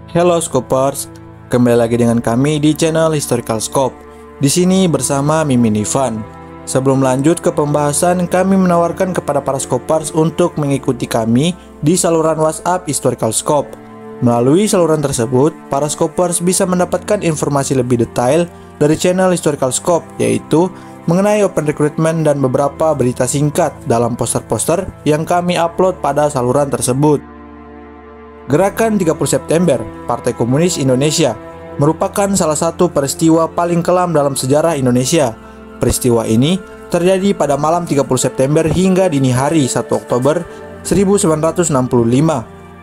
Hello Scopers, kembali lagi dengan kami di channel Historical Scope. Di sini bersama Mimin Ivan. Sebelum lanjut ke pembahasan, kami menawarkan kepada para Scopers untuk mengikuti kami di saluran WhatsApp Historical Scope. Melalui saluran tersebut, para Scopers bisa mendapatkan informasi lebih detail dari channel Historical Scope, yaitu mengenai open recruitment dan beberapa berita singkat dalam poster-poster yang kami upload pada saluran tersebut. Gerakan 30 September Partai Komunis Indonesia merupakan salah satu peristiwa paling kelam dalam sejarah Indonesia. Peristiwa ini terjadi pada malam 30 September hingga dini hari 1 Oktober 1965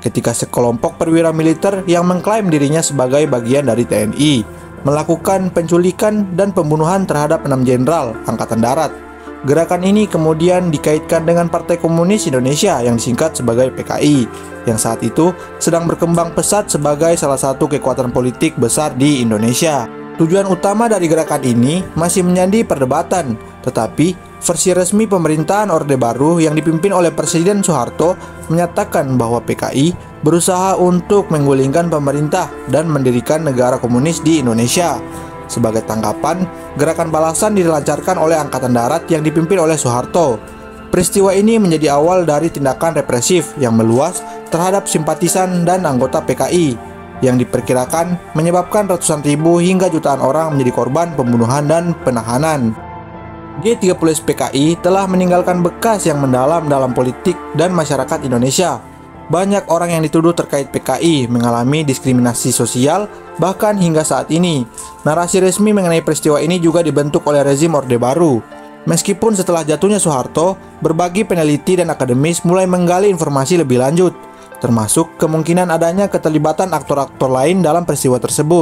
ketika sekelompok perwira militer yang mengklaim dirinya sebagai bagian dari TNI melakukan penculikan dan pembunuhan terhadap 6 jenderal Angkatan Darat. Gerakan ini kemudian dikaitkan dengan Partai Komunis Indonesia yang disingkat sebagai PKI, yang saat itu sedang berkembang pesat sebagai salah satu kekuatan politik besar di Indonesia. Tujuan utama dari gerakan ini masih menjadi perdebatan, tetapi versi resmi pemerintahan Orde Baru yang dipimpin oleh Presiden Soeharto menyatakan bahwa PKI berusaha untuk menggulingkan pemerintah dan mendirikan negara komunis di Indonesia. Sebagai tanggapan, gerakan balasan dilancarkan oleh Angkatan Darat yang dipimpin oleh Soeharto. Peristiwa ini menjadi awal dari tindakan represif yang meluas terhadap simpatisan dan anggota PKI, yang diperkirakan menyebabkan ratusan ribu hingga jutaan orang menjadi korban pembunuhan dan penahanan. G30S PKI telah meninggalkan bekas yang mendalam dalam politik dan masyarakat Indonesia. Banyak orang yang dituduh terkait PKI mengalami diskriminasi sosial, bahkan hingga saat ini. Narasi resmi mengenai peristiwa ini juga dibentuk oleh rezim Orde Baru. Meskipun setelah jatuhnya Soeharto, berbagai peneliti dan akademis mulai menggali informasi lebih lanjut, termasuk kemungkinan adanya keterlibatan aktor-aktor lain dalam peristiwa tersebut.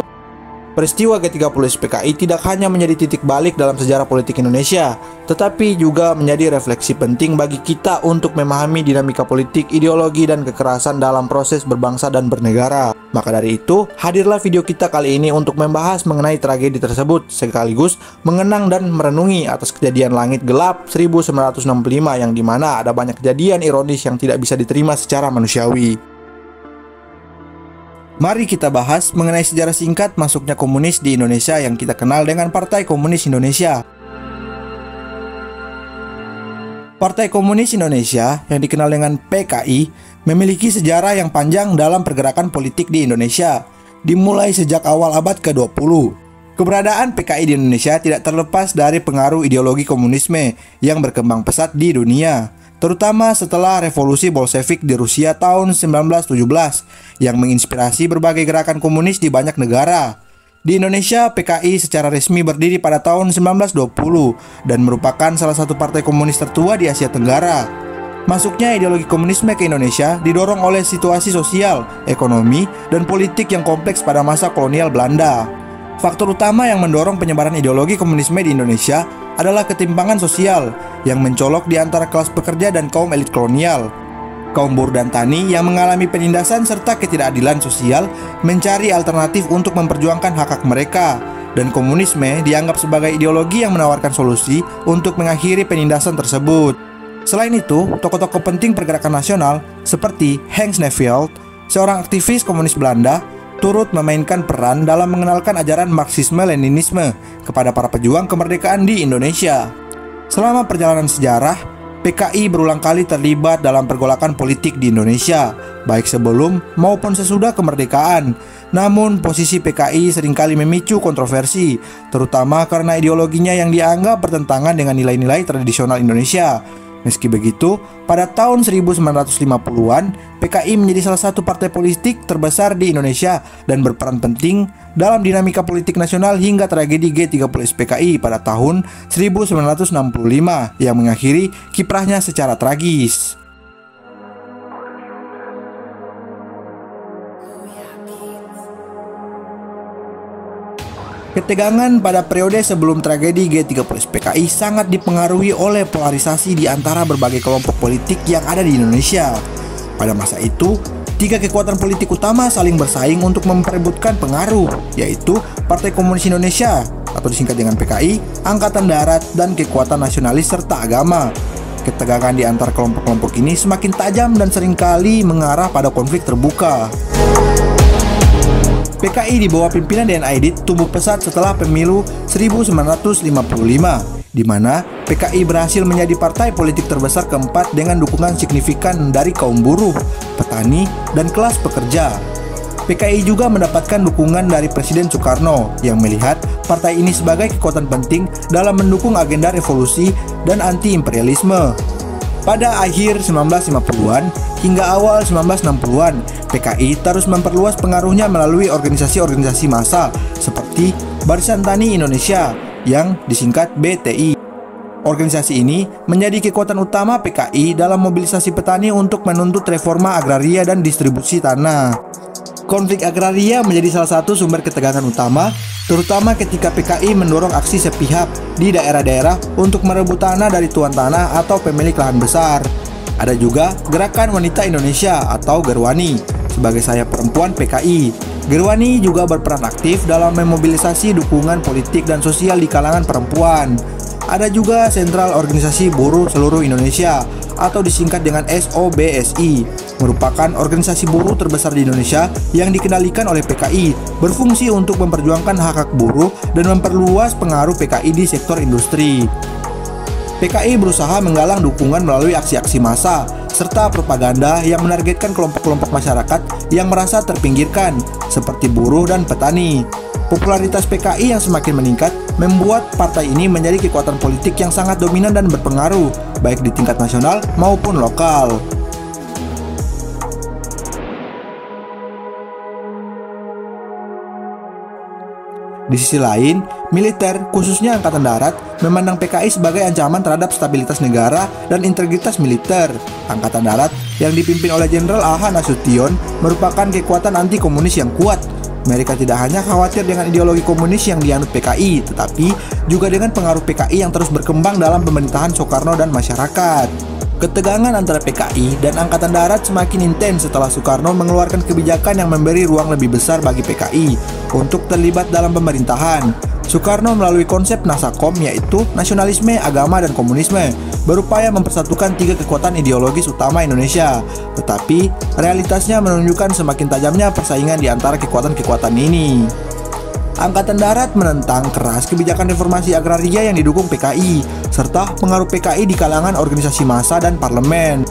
Peristiwa G30S PKI tidak hanya menjadi titik balik dalam sejarah politik Indonesia, tetapi juga menjadi refleksi penting bagi kita untuk memahami dinamika politik, ideologi, dan kekerasan dalam proses berbangsa dan bernegara. Maka dari itu, hadirlah video kita kali ini untuk membahas mengenai tragedi tersebut, sekaligus mengenang dan merenungi atas kejadian langit gelap 1965 yang dimana ada banyak kejadian ironis yang tidak bisa diterima secara manusiawi. Mari kita bahas mengenai sejarah singkat masuknya komunis di Indonesia yang kita kenal dengan Partai Komunis Indonesia. Partai Komunis Indonesia yang dikenal dengan PKI memiliki sejarah yang panjang dalam pergerakan politik di Indonesia, dimulai sejak awal abad ke-20. Keberadaan PKI di Indonesia tidak terlepas dari pengaruh ideologi komunisme yang berkembang pesat di dunia, terutama setelah revolusi Bolshevik di Rusia tahun 1917 yang menginspirasi berbagai gerakan komunis di banyak negara. Di Indonesia, PKI secara resmi berdiri pada tahun 1920 dan merupakan salah satu partai komunis tertua di Asia Tenggara. Masuknya ideologi komunisme ke Indonesia didorong oleh situasi sosial, ekonomi, dan politik yang kompleks pada masa kolonial Belanda. Faktor utama yang mendorong penyebaran ideologi komunisme di Indonesia adalah ketimpangan sosial yang mencolok di antara kelas pekerja dan kaum elit kolonial. Kaum buruh dan tani yang mengalami penindasan serta ketidakadilan sosial mencari alternatif untuk memperjuangkan hak-hak mereka, dan komunisme dianggap sebagai ideologi yang menawarkan solusi untuk mengakhiri penindasan tersebut. Selain itu, tokoh-tokoh penting pergerakan nasional seperti Hans Neuvelt, seorang aktivis komunis Belanda, turut memainkan peran dalam mengenalkan ajaran Marxisme-Leninisme kepada para pejuang kemerdekaan di Indonesia. Selama perjalanan sejarah, PKI berulang kali terlibat dalam pergolakan politik di Indonesia, baik sebelum maupun sesudah kemerdekaan. Namun, posisi PKI seringkali memicu kontroversi, terutama karena ideologinya yang dianggap bertentangan dengan nilai-nilai tradisional Indonesia. Meski begitu, pada tahun 1950-an, PKI menjadi salah satu partai politik terbesar di Indonesia dan berperan penting dalam dinamika politik nasional hingga tragedi G30S PKI pada tahun 1965 yang mengakhiri kiprahnya secara tragis. Ketegangan pada periode sebelum tragedi G30S PKI sangat dipengaruhi oleh polarisasi di antara berbagai kelompok politik yang ada di Indonesia. Pada masa itu, tiga kekuatan politik utama saling bersaing untuk memperebutkan pengaruh, yaitu Partai Komunis Indonesia atau disingkat dengan PKI, Angkatan Darat, dan kekuatan nasionalis serta agama. Ketegangan di antara kelompok-kelompok ini semakin tajam dan seringkali mengarah pada konflik terbuka. PKI di bawah pimpinan DN Aidit tumbuh pesat setelah pemilu 1955, di mana PKI berhasil menjadi partai politik terbesar keempat dengan dukungan signifikan dari kaum buruh, petani, dan kelas pekerja. PKI juga mendapatkan dukungan dari Presiden Soekarno yang melihat partai ini sebagai kekuatan penting dalam mendukung agenda revolusi dan anti-imperialisme. Pada akhir 1950-an hingga awal 1960-an, PKI terus memperluas pengaruhnya melalui organisasi-organisasi massa seperti Barisan Tani Indonesia yang disingkat BTI. Organisasi ini menjadi kekuatan utama PKI dalam mobilisasi petani untuk menuntut reforma agraria dan distribusi tanah. Konflik agraria menjadi salah satu sumber ketegangan utama, terutama ketika PKI mendorong aksi sepihak di daerah-daerah untuk merebut tanah dari tuan tanah atau pemilik lahan besar. Ada juga Gerakan Wanita Indonesia atau Gerwani sebagai sayap perempuan PKI. Gerwani juga berperan aktif dalam memobilisasi dukungan politik dan sosial di kalangan perempuan. Ada juga Sentral Organisasi Buruh Seluruh Indonesia atau disingkat dengan SOBSI, merupakan organisasi buruh terbesar di Indonesia yang dikendalikan oleh PKI, berfungsi untuk memperjuangkan hak-hak buruh dan memperluas pengaruh PKI di sektor industri. PKI berusaha menggalang dukungan melalui aksi-aksi massa serta propaganda yang menargetkan kelompok-kelompok masyarakat yang merasa terpinggirkan, seperti buruh dan petani. Popularitas PKI yang semakin meningkat membuat partai ini menjadi kekuatan politik yang sangat dominan dan berpengaruh, baik di tingkat nasional maupun lokal. Di sisi lain, militer, khususnya Angkatan Darat, memandang PKI sebagai ancaman terhadap stabilitas negara dan integritas militer. Angkatan Darat yang dipimpin oleh Jenderal A.H. Nasution merupakan kekuatan anti-komunis yang kuat. Mereka tidak hanya khawatir dengan ideologi komunis yang dianut PKI, tetapi juga dengan pengaruh PKI yang terus berkembang dalam pemerintahan Soekarno dan masyarakat. Ketegangan antara PKI dan Angkatan Darat semakin intens setelah Soekarno mengeluarkan kebijakan yang memberi ruang lebih besar bagi PKI untuk terlibat dalam pemerintahan. Soekarno melalui konsep Nasakom, yaitu nasionalisme, agama, dan komunisme, berupaya mempersatukan tiga kekuatan ideologis utama Indonesia. Tetapi realitasnya menunjukkan semakin tajamnya persaingan di antara kekuatan-kekuatan ini. Angkatan Darat menentang keras kebijakan reformasi agraria yang didukung PKI, serta pengaruh PKI di kalangan organisasi massa dan parlemen.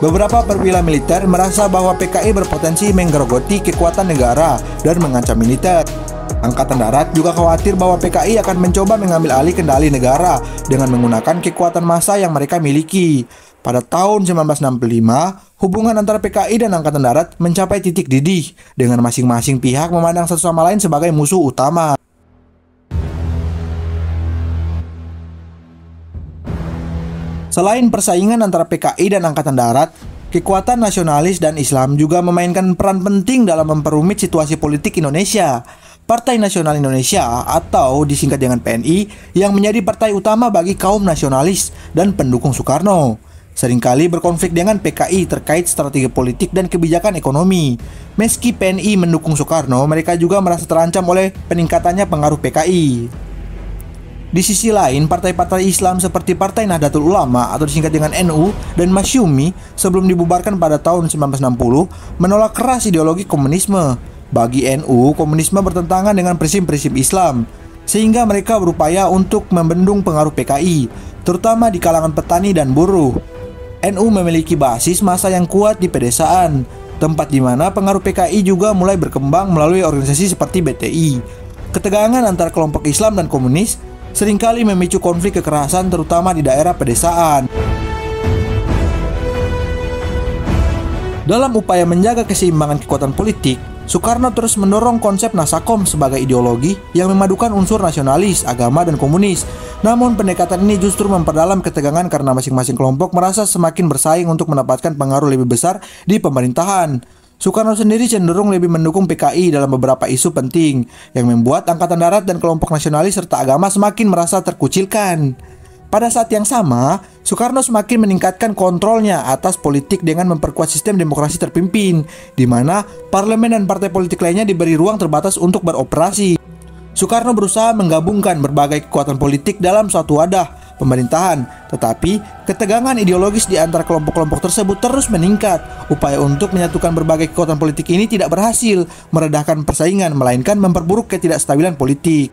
Beberapa perwira militer merasa bahwa PKI berpotensi menggerogoti kekuatan negara dan mengancam militer. Angkatan Darat juga khawatir bahwa PKI akan mencoba mengambil alih kendali negara dengan menggunakan kekuatan massa yang mereka miliki. Pada tahun 1965, hubungan antara PKI dan Angkatan Darat mencapai titik didih dengan masing-masing pihak memandang satu sama lain sebagai musuh utama. Selain persaingan antara PKI dan Angkatan Darat, kekuatan nasionalis dan Islam juga memainkan peran penting dalam memperumit situasi politik Indonesia. Partai Nasional Indonesia atau disingkat dengan PNI yang menjadi partai utama bagi kaum nasionalis dan pendukung Soekarno seringkali berkonflik dengan PKI terkait strategi politik dan kebijakan ekonomi. Meski PNI mendukung Soekarno, mereka juga merasa terancam oleh peningkatannya pengaruh PKI. Di sisi lain, partai-partai Islam seperti Partai Nahdlatul Ulama atau disingkat dengan NU dan Masyumi sebelum dibubarkan pada tahun 1960 menolak keras ideologi komunisme. Bagi NU, komunisme bertentangan dengan prinsip-prinsip Islam, sehingga mereka berupaya untuk membendung pengaruh PKI, terutama di kalangan petani dan buruh. NU memiliki basis massa yang kuat di pedesaan, tempat di mana pengaruh PKI juga mulai berkembang melalui organisasi seperti BTI. Ketegangan antara kelompok Islam dan komunis seringkali memicu konflik kekerasan terutama di daerah pedesaan. Dalam upaya menjaga keseimbangan kekuatan politik, Soekarno terus mendorong konsep Nasakom sebagai ideologi yang memadukan unsur nasionalis, agama, dan komunis. Namun pendekatan ini justru memperdalam ketegangan karena masing-masing kelompok merasa semakin bersaing untuk mendapatkan pengaruh lebih besar di pemerintahan. Soekarno sendiri cenderung lebih mendukung PKI dalam beberapa isu penting, yang membuat Angkatan Darat dan kelompok nasionalis serta agama semakin merasa terkucilkan. Pada saat yang sama, Soekarno semakin meningkatkan kontrolnya atas politik dengan memperkuat sistem demokrasi terpimpin, di mana parlemen dan partai politik lainnya diberi ruang terbatas untuk beroperasi. Soekarno berusaha menggabungkan berbagai kekuatan politik dalam suatu wadah, pemerintahan. Tetapi, ketegangan ideologis di antara kelompok-kelompok tersebut terus meningkat. Upaya untuk menyatukan berbagai kekuatan politik ini tidak berhasil meredahkan persaingan, melainkan memperburuk ketidakstabilan politik.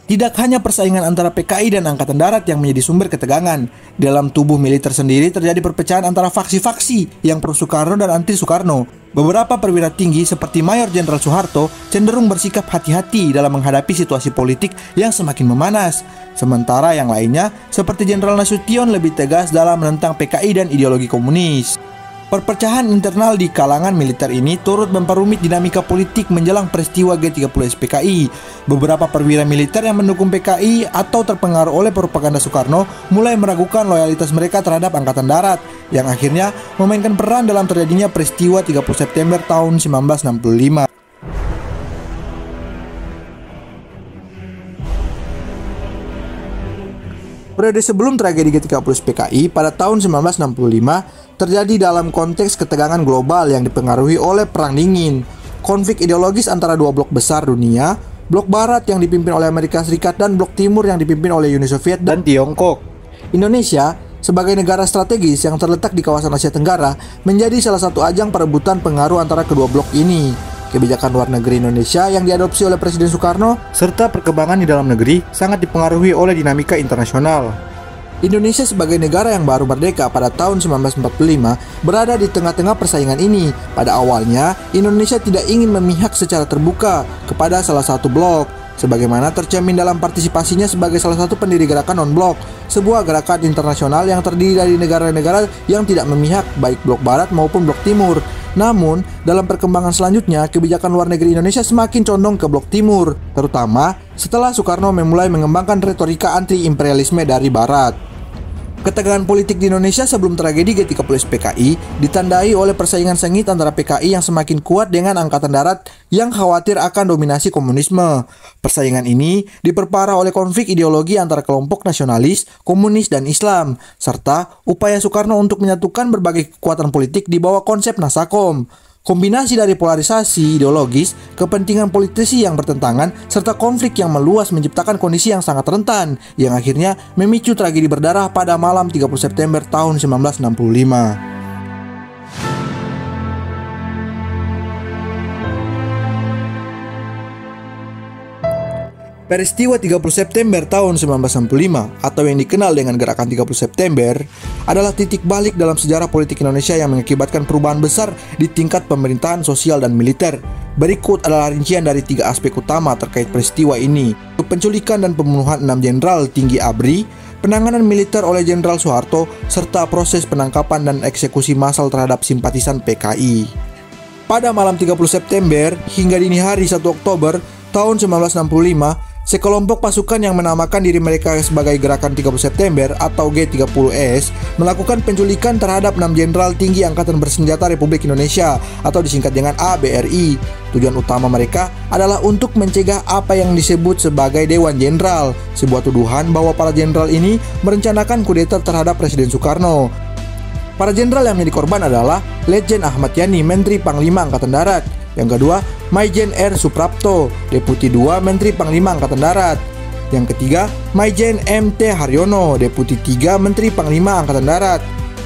Tidak hanya persaingan antara PKI dan Angkatan Darat yang menjadi sumber ketegangan. Di dalam tubuh militer sendiri terjadi perpecahan antara faksi-faksi yang pro-Soekarno dan anti-Soekarno. Beberapa perwira tinggi seperti Mayor Jenderal Soeharto cenderung bersikap hati-hati dalam menghadapi situasi politik yang semakin memanas. Sementara yang lainnya, seperti Jenderal Nasution, lebih tegas dalam menentang PKI dan ideologi komunis. Perpecahan internal di kalangan militer ini turut memperumit dinamika politik menjelang peristiwa G30 SPKI. Beberapa perwira militer yang mendukung PKI atau terpengaruh oleh propaganda Soekarno mulai meragukan loyalitas mereka terhadap Angkatan Darat, yang akhirnya memainkan peran dalam terjadinya peristiwa 30 September tahun 1965. Periode sebelum tragedi G30 SPKI pada tahun 1965 terjadi dalam konteks ketegangan global yang dipengaruhi oleh Perang Dingin. Konflik ideologis antara dua blok besar dunia, blok barat yang dipimpin oleh Amerika Serikat dan blok timur yang dipimpin oleh Uni Soviet dan Tiongkok. Indonesia, sebagai negara strategis yang terletak di kawasan Asia Tenggara, menjadi salah satu ajang perebutan pengaruh antara kedua blok ini. Kebijakan luar negeri Indonesia yang diadopsi oleh Presiden Soekarno serta perkembangan di dalam negeri sangat dipengaruhi oleh dinamika internasional. Indonesia sebagai negara yang baru merdeka pada tahun 1945 berada di tengah-tengah persaingan ini. Pada awalnya, Indonesia tidak ingin memihak secara terbuka kepada salah satu blok, sebagaimana tercermin dalam partisipasinya sebagai salah satu pendiri gerakan non-blok, sebuah gerakan internasional yang terdiri dari negara-negara yang tidak memihak baik blok barat maupun blok timur. Namun, dalam perkembangan selanjutnya, kebijakan luar negeri Indonesia semakin condong ke blok timur, terutama setelah Soekarno memulai mengembangkan retorika anti-imperialisme dari barat. Ketegangan politik di Indonesia sebelum tragedi G30 SPKI ditandai oleh persaingan sengit antara PKI yang semakin kuat dengan Angkatan Darat yang khawatir akan dominasi komunisme. Persaingan ini diperparah oleh konflik ideologi antara kelompok nasionalis, komunis, dan Islam, serta upaya Soekarno untuk menyatukan berbagai kekuatan politik di bawah konsep Nasakom. Kombinasi dari polarisasi ideologis, kepentingan politisi yang bertentangan, serta konflik yang meluas menciptakan kondisi yang sangat rentan, yang akhirnya memicu tragedi berdarah pada malam 30 September tahun 1965. Peristiwa 30 September tahun 1965 atau yang dikenal dengan Gerakan 30 September adalah titik balik dalam sejarah politik Indonesia yang mengakibatkan perubahan besar di tingkat pemerintahan, sosial, dan militer. Berikut adalah rincian dari 3 aspek utama terkait peristiwa ini: penculikan dan pembunuhan 6 jenderal tinggi ABRI, penanganan militer oleh Jenderal Soeharto, serta proses penangkapan dan eksekusi massal terhadap simpatisan PKI. Pada malam 30 September hingga dini hari 1 Oktober tahun 1965, sekelompok pasukan yang menamakan diri mereka sebagai Gerakan 30 September atau G30S melakukan penculikan terhadap 6 jenderal tinggi Angkatan Bersenjata Republik Indonesia atau disingkat dengan ABRI. Tujuan utama mereka adalah untuk mencegah apa yang disebut sebagai Dewan Jenderal, sebuah tuduhan bahwa para jenderal ini merencanakan kudeta terhadap Presiden Soekarno. Para jenderal yang menjadi korban adalah Letjen Ahmad Yani, Menteri Panglima Angkatan Darat. Yang kedua, Maijen R. Suprapto, Deputi 2 Menteri Panglima Angkatan Darat. Yang ketiga, Maijen M.T. Haryono, Deputi 3 Menteri Panglima Angkatan Darat.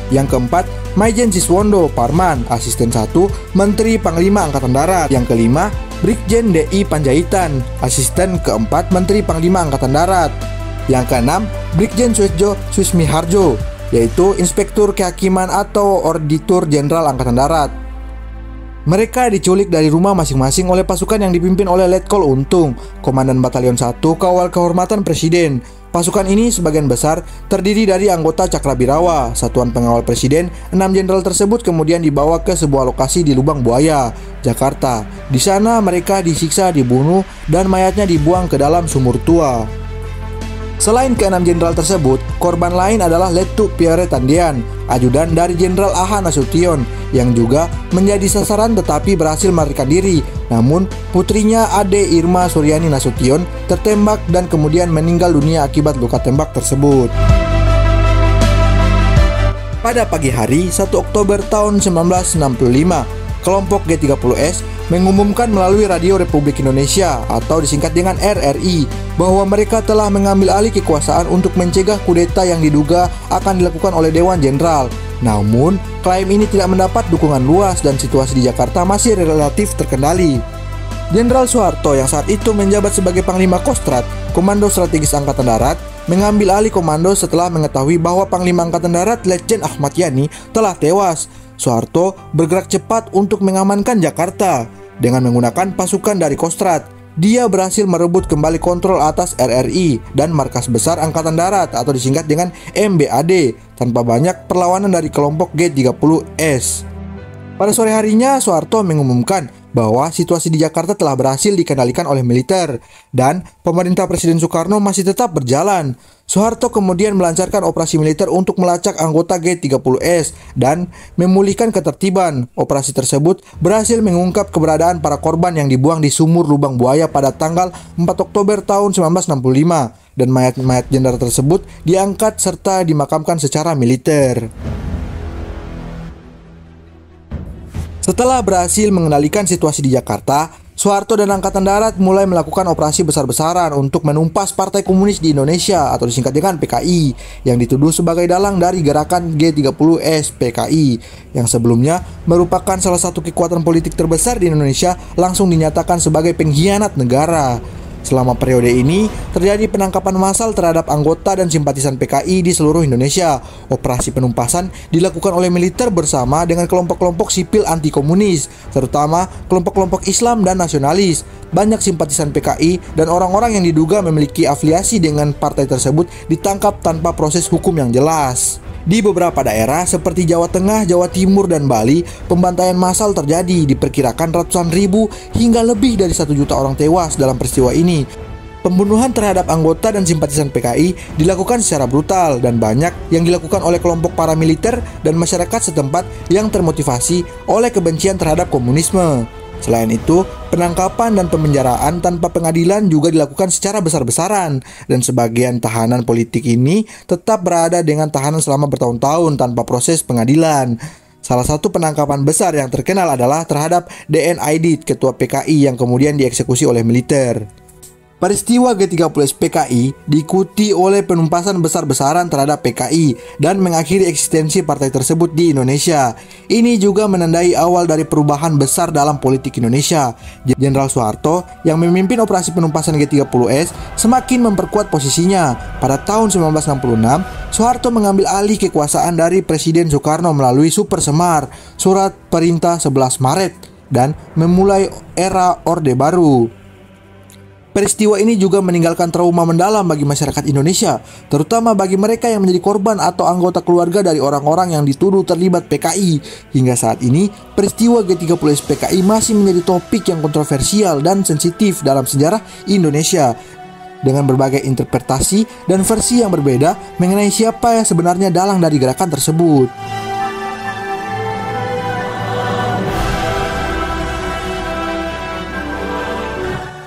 Yang keempat, Maijen Siswondo Parman, Asisten 1 Menteri Panglima Angkatan Darat. Yang kelima, Brigjen D.I. Panjaitan, Asisten keempat Menteri Panglima Angkatan Darat. Yang keenam, Brigjen Suesjo Susmiharjo, yaitu Inspektur Kehakiman atau Auditor Jenderal Angkatan Darat. Mereka diculik dari rumah masing-masing oleh pasukan yang dipimpin oleh Letkol Untung, Komandan Batalion 1 Kawal Kehormatan Presiden. Pasukan ini sebagian besar terdiri dari anggota Cakrabirawa, Satuan Pengawal Presiden. 6 jenderal tersebut kemudian dibawa ke sebuah lokasi di Lubang Buaya, Jakarta. Di sana mereka disiksa, dibunuh, dan mayatnya dibuang ke dalam sumur tua. Selain ke-6 jenderal tersebut, korban lain adalah Letu Pierre Tandian, ajudan dari Jenderal A.H. Nasution, yang juga menjadi sasaran tetapi berhasil melarikan diri. Namun, putrinya Ade Irma Suryani Nasution tertembak dan kemudian meninggal dunia akibat luka tembak tersebut. Pada pagi hari 1 Oktober tahun 1965, kelompok G30S mengumumkan melalui Radio Republik Indonesia atau disingkat dengan RRI bahwa mereka telah mengambil alih kekuasaan untuk mencegah kudeta yang diduga akan dilakukan oleh Dewan Jenderal. Namun, klaim ini tidak mendapat dukungan luas dan situasi di Jakarta masih relatif terkendali. Jenderal Soeharto yang saat itu menjabat sebagai Panglima Kostrat, Komando Strategis Angkatan Darat, mengambil alih komando setelah mengetahui bahwa Panglima Angkatan Darat Letjen Ahmad Yani telah tewas. Soeharto bergerak cepat untuk mengamankan Jakarta dengan menggunakan pasukan dari Kostrat. Dia berhasil merebut kembali kontrol atas RRI dan Markas Besar Angkatan Darat atau disingkat dengan MBAD tanpa banyak perlawanan dari kelompok G30S. Pada sore harinya, Soeharto mengumumkan bahwa situasi di Jakarta telah berhasil dikendalikan oleh militer dan pemerintah Presiden Soekarno masih tetap berjalan. Soeharto kemudian melancarkan operasi militer untuk melacak anggota G30S dan memulihkan ketertiban. Operasi tersebut berhasil mengungkap keberadaan para korban yang dibuang di sumur lubang buaya pada tanggal 4 Oktober tahun 1965 dan mayat-mayat jenderal tersebut diangkat serta dimakamkan secara militer. Setelah berhasil mengendalikan situasi di Jakarta, Soeharto dan Angkatan Darat mulai melakukan operasi besar-besaran untuk menumpas Partai Komunis di Indonesia atau disingkat dengan PKI yang dituduh sebagai dalang dari gerakan G30S PKI yang sebelumnya merupakan salah satu kekuatan politik terbesar di Indonesia langsung dinyatakan sebagai pengkhianat negara. Selama periode ini, terjadi penangkapan massal terhadap anggota dan simpatisan PKI di seluruh Indonesia. Operasi penumpasan dilakukan oleh militer bersama dengan kelompok-kelompok sipil anti-komunis, terutama kelompok-kelompok Islam dan nasionalis. Banyak simpatisan PKI dan orang-orang yang diduga memiliki afiliasi dengan partai tersebut ditangkap tanpa proses hukum yang jelas. Di beberapa daerah seperti Jawa Tengah, Jawa Timur, dan Bali, pembantaian massal terjadi. Diperkirakan ratusan ribu hingga lebih dari 1 juta orang tewas dalam peristiwa ini. Pembunuhan terhadap anggota dan simpatisan PKI dilakukan secara brutal dan banyak yang dilakukan oleh kelompok paramiliter dan masyarakat setempat yang termotivasi oleh kebencian terhadap komunisme. Selain itu, penangkapan dan pemenjaraan tanpa pengadilan juga dilakukan secara besar-besaran dan sebagian tahanan politik ini tetap berada dengan tahanan selama bertahun-tahun tanpa proses pengadilan. Salah satu penangkapan besar yang terkenal adalah terhadap DN Aidit, ketua PKI yang kemudian dieksekusi oleh militer. Peristiwa G30S PKI diikuti oleh penumpasan besar-besaran terhadap PKI dan mengakhiri eksistensi partai tersebut di Indonesia. Ini juga menandai awal dari perubahan besar dalam politik Indonesia. Jenderal Soeharto yang memimpin operasi penumpasan G30S semakin memperkuat posisinya. Pada tahun 1966, Soeharto mengambil alih kekuasaan dari Presiden Soekarno melalui Super Semar, Surat Perintah 11 Maret, dan memulai era Orde Baru. Peristiwa ini juga meninggalkan trauma mendalam bagi masyarakat Indonesia, terutama bagi mereka yang menjadi korban atau anggota keluarga dari orang-orang yang dituduh terlibat PKI. Hingga saat ini, peristiwa G30S PKI masih menjadi topik yang kontroversial dan sensitif dalam sejarah Indonesia, dengan berbagai interpretasi dan versi yang berbeda mengenai siapa yang sebenarnya dalang dari gerakan tersebut.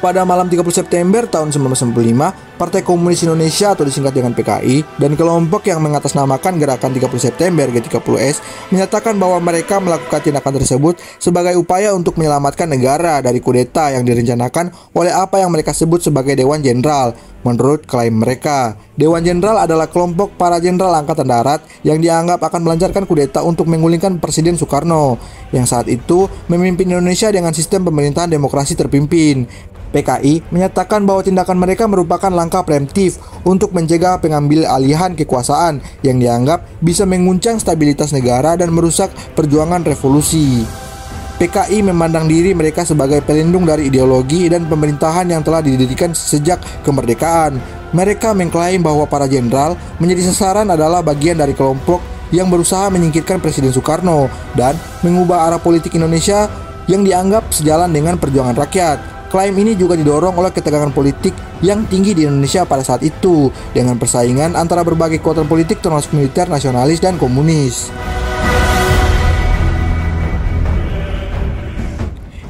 Pada malam 30 September tahun 1995, Partai Komunis Indonesia atau disingkat dengan PKI dan kelompok yang mengatasnamakan gerakan 30 September G30S menyatakan bahwa mereka melakukan tindakan tersebut sebagai upaya untuk menyelamatkan negara dari kudeta yang direncanakan oleh apa yang mereka sebut sebagai Dewan Jenderal. Menurut klaim mereka, Dewan Jenderal adalah kelompok para jenderal Angkatan Darat yang dianggap akan melancarkan kudeta untuk menggulingkan Presiden Soekarno yang saat itu memimpin Indonesia dengan sistem pemerintahan demokrasi terpimpin. PKI menyatakan bahwa tindakan mereka merupakan langkah preemptif untuk mencegah pengambil alihan kekuasaan yang dianggap bisa menguncang stabilitas negara dan merusak perjuangan revolusi. PKI memandang diri mereka sebagai pelindung dari ideologi dan pemerintahan yang telah didirikan sejak kemerdekaan. Mereka mengklaim bahwa para jenderal menjadi sasaran adalah bagian dari kelompok yang berusaha menyingkirkan Presiden Soekarno dan mengubah arah politik Indonesia yang dianggap sejalan dengan perjuangan rakyat. Klaim ini juga didorong oleh ketegangan politik yang tinggi di Indonesia pada saat itu, dengan persaingan antara berbagai kekuatan politik termasuk militer, nasionalis, dan komunis.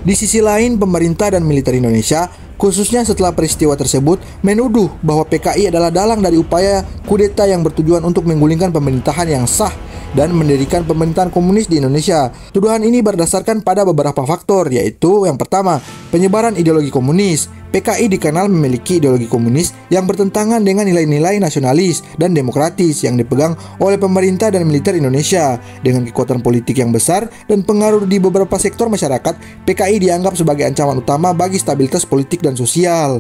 Di sisi lain, pemerintah dan militer Indonesia, khususnya setelah peristiwa tersebut, menuduh bahwa PKI adalah dalang dari upaya kudeta yang bertujuan untuk menggulingkan pemerintahan yang sah dan mendirikan pemerintahan komunis di Indonesia. Tuduhan ini berdasarkan pada beberapa faktor, yaitu yang pertama, penyebaran ideologi komunis. PKI dikenal memiliki ideologi komunis yang bertentangan dengan nilai-nilai nasionalis dan demokratis yang dipegang oleh pemerintah dan militer Indonesia. Dengan kekuatan politik yang besar dan pengaruh di beberapa sektor masyarakat, PKI dianggap sebagai ancaman utama bagi stabilitas politik dan sosial.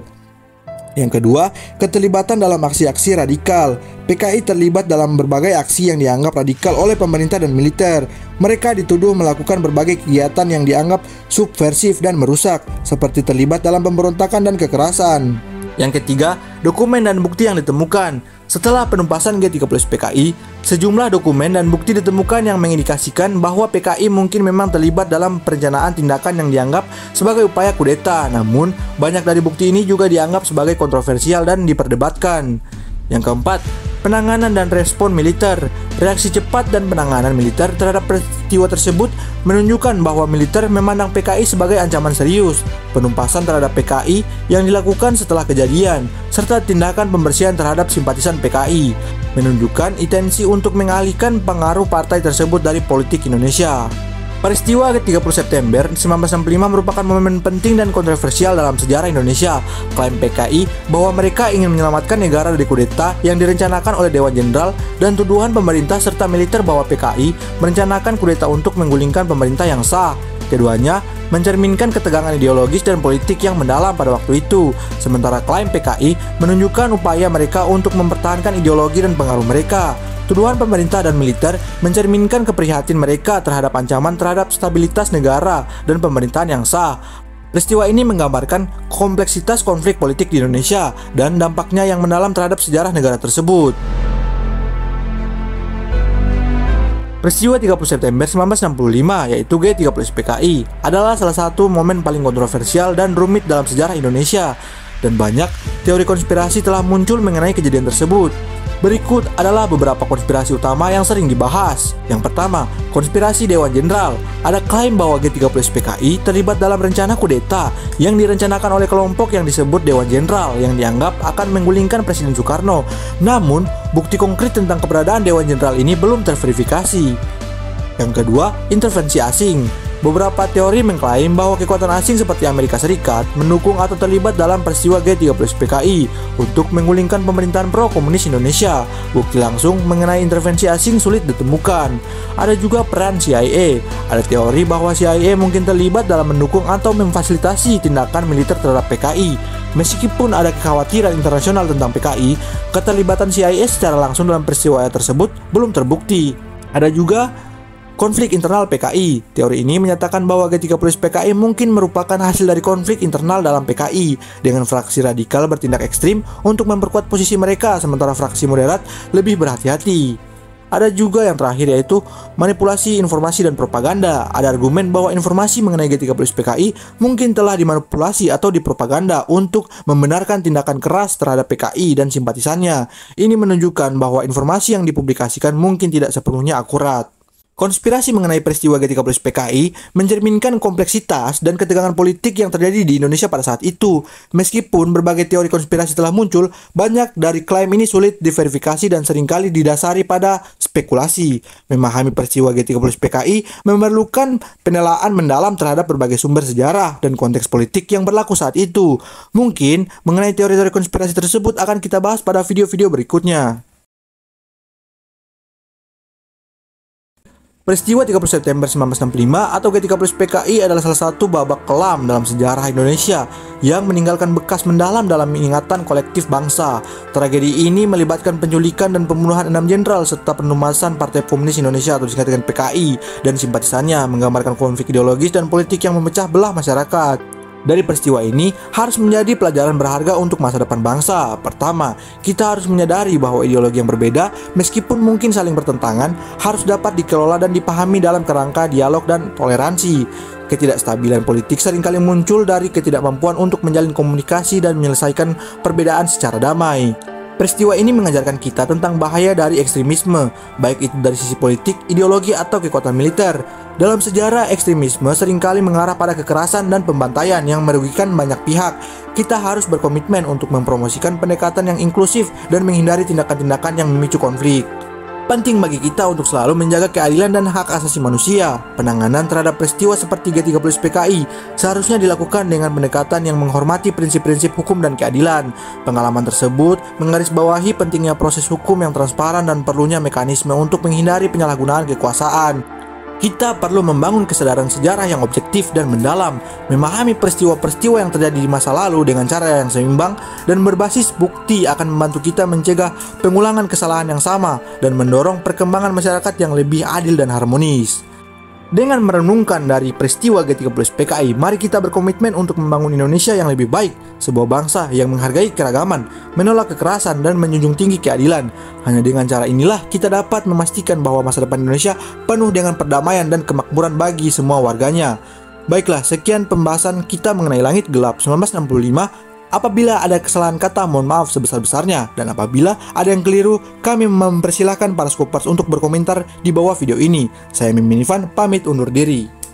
Yang kedua, keterlibatan dalam aksi-aksi radikal. PKI terlibat dalam berbagai aksi yang dianggap radikal oleh pemerintah dan militer. Mereka dituduh melakukan berbagai kegiatan yang dianggap subversif dan merusak, seperti terlibat dalam pemberontakan dan kekerasan. Yang ketiga, dokumen dan bukti yang ditemukan. Setelah penumpasan G30 PKI, sejumlah dokumen dan bukti ditemukan yang mengindikasikan bahwa PKI mungkin memang terlibat dalam perencanaan tindakan yang dianggap sebagai upaya kudeta. Namun, banyak dari bukti ini juga dianggap sebagai kontroversial dan diperdebatkan. Yang keempat, penanganan dan respon militer. Reaksi cepat dan penanganan militer terhadap peristiwa tersebut menunjukkan bahwa militer memandang PKI sebagai ancaman serius. Penumpasan terhadap PKI yang dilakukan setelah kejadian, serta tindakan pembersihan terhadap simpatisan PKI, menunjukkan intensi untuk mengalihkan pengaruh partai tersebut dari politik Indonesia. Peristiwa ke-30 September 1965 merupakan momen penting dan kontroversial dalam sejarah Indonesia. Klaim PKI bahwa mereka ingin menyelamatkan negara dari kudeta yang direncanakan oleh Dewan Jenderal dan tuduhan pemerintah serta militer bahwa PKI merencanakan kudeta untuk menggulingkan pemerintah yang sah. Keduanya mencerminkan ketegangan ideologis dan politik yang mendalam pada waktu itu. Sementara klaim PKI menunjukkan upaya mereka untuk mempertahankan ideologi dan pengaruh mereka. Tuduhan pemerintah dan militer mencerminkan keprihatinan mereka terhadap ancaman terhadap stabilitas negara dan pemerintahan yang sah. Peristiwa ini menggambarkan kompleksitas konflik politik di Indonesia dan dampaknya yang mendalam terhadap sejarah negara tersebut. Peristiwa 30 September 1965, yaitu G30 PKI, adalah salah satu momen paling kontroversial dan rumit dalam sejarah Indonesia, dan banyak teori konspirasi telah muncul mengenai kejadian tersebut. Berikut adalah beberapa konspirasi utama yang sering dibahas. Yang pertama, konspirasi Dewan Jenderal. Ada klaim bahwa G30 PKI terlibat dalam rencana kudeta yang direncanakan oleh kelompok yang disebut Dewan Jenderal yang dianggap akan menggulingkan Presiden Soekarno. Namun, bukti konkret tentang keberadaan Dewan Jenderal ini belum terverifikasi. Yang kedua, intervensi asing. Beberapa teori mengklaim bahwa kekuatan asing seperti Amerika Serikat mendukung atau terlibat dalam peristiwa G30 PKI untuk menggulingkan pemerintahan pro-komunis Indonesia. Bukti langsung mengenai intervensi asing sulit ditemukan. Ada juga peran CIA. Ada teori bahwa CIA mungkin terlibat dalam mendukung atau memfasilitasi tindakan militer terhadap PKI. Meskipun ada kekhawatiran internasional tentang PKI, keterlibatan CIA secara langsung dalam peristiwa tersebut belum terbukti. Ada juga konflik internal PKI. Teori ini menyatakan bahwa G30 PKI mungkin merupakan hasil dari konflik internal dalam PKI dengan fraksi radikal bertindak ekstrim untuk memperkuat posisi mereka, sementara fraksi moderat lebih berhati-hati. Ada juga yang terakhir, yaitu manipulasi informasi dan propaganda. Ada argumen bahwa informasi mengenai G30 PKI mungkin telah dimanipulasi atau dipropaganda untuk membenarkan tindakan keras terhadap PKI dan simpatisannya. Ini menunjukkan bahwa informasi yang dipublikasikan mungkin tidak sepenuhnya akurat. Konspirasi mengenai peristiwa G30 PKI mencerminkan kompleksitas dan ketegangan politik yang terjadi di Indonesia pada saat itu. Meskipun berbagai teori konspirasi telah muncul, banyak dari klaim ini sulit diverifikasi dan seringkali didasari pada spekulasi. Memahami peristiwa G30 PKI memerlukan penelaan mendalam terhadap berbagai sumber sejarah dan konteks politik yang berlaku saat itu. Mungkin mengenai teori-teori konspirasi tersebut akan kita bahas pada video-video berikutnya. Peristiwa 30 September 1965 atau G30 PKI adalah salah satu babak kelam dalam sejarah Indonesia yang meninggalkan bekas mendalam dalam ingatan kolektif bangsa. Tragedi ini melibatkan penculikan dan pembunuhan 6 jenderal serta penumpasan Partai Komunis Indonesia atau disingkat dengan PKI dan simpatisannya, menggambarkan konflik ideologis dan politik yang memecah belah masyarakat. Dari peristiwa ini harus menjadi pelajaran berharga untuk masa depan bangsa. Pertama, kita harus menyadari bahwa ideologi yang berbeda, meskipun mungkin saling bertentangan, harus dapat dikelola dan dipahami dalam kerangka dialog dan toleransi. Ketidakstabilan politik seringkali muncul dari ketidakmampuan untuk menjalin komunikasi dan menyelesaikan perbedaan secara damai. Peristiwa ini mengajarkan kita tentang bahaya dari ekstremisme, baik itu dari sisi politik, ideologi, atau kekuatan militer. Dalam sejarah, ekstremisme seringkali mengarah pada kekerasan dan pembantaian yang merugikan banyak pihak. Kita harus berkomitmen untuk mempromosikan pendekatan yang inklusif dan menghindari tindakan-tindakan yang memicu konflik. Penting bagi kita untuk selalu menjaga keadilan dan hak asasi manusia. Penanganan terhadap peristiwa seperti G30 PKI seharusnya dilakukan dengan pendekatan yang menghormati prinsip-prinsip hukum dan keadilan. Pengalaman tersebut menggarisbawahi pentingnya proses hukum yang transparan dan perlunya mekanisme untuk menghindari penyalahgunaan kekuasaan. Kita perlu membangun kesadaran sejarah yang objektif dan mendalam, memahami peristiwa-peristiwa yang terjadi di masa lalu dengan cara yang seimbang dan berbasis bukti akan membantu kita mencegah pengulangan kesalahan yang sama dan mendorong perkembangan masyarakat yang lebih adil dan harmonis. Dengan merenungkan dari peristiwa G30 PKI, mari kita berkomitmen untuk membangun Indonesia yang lebih baik, sebuah bangsa yang menghargai keragaman, menolak kekerasan, dan menjunjung tinggi keadilan. Hanya dengan cara inilah kita dapat memastikan bahwa masa depan Indonesia penuh dengan perdamaian dan kemakmuran bagi semua warganya. Baiklah, sekian pembahasan kita mengenai Langit Gelap 1965. Apabila ada kesalahan kata, mohon maaf sebesar-besarnya. Dan apabila ada yang keliru, kami mempersilahkan para Skopers untuk berkomentar di bawah video ini. Saya Mimin Ivan, pamit undur diri.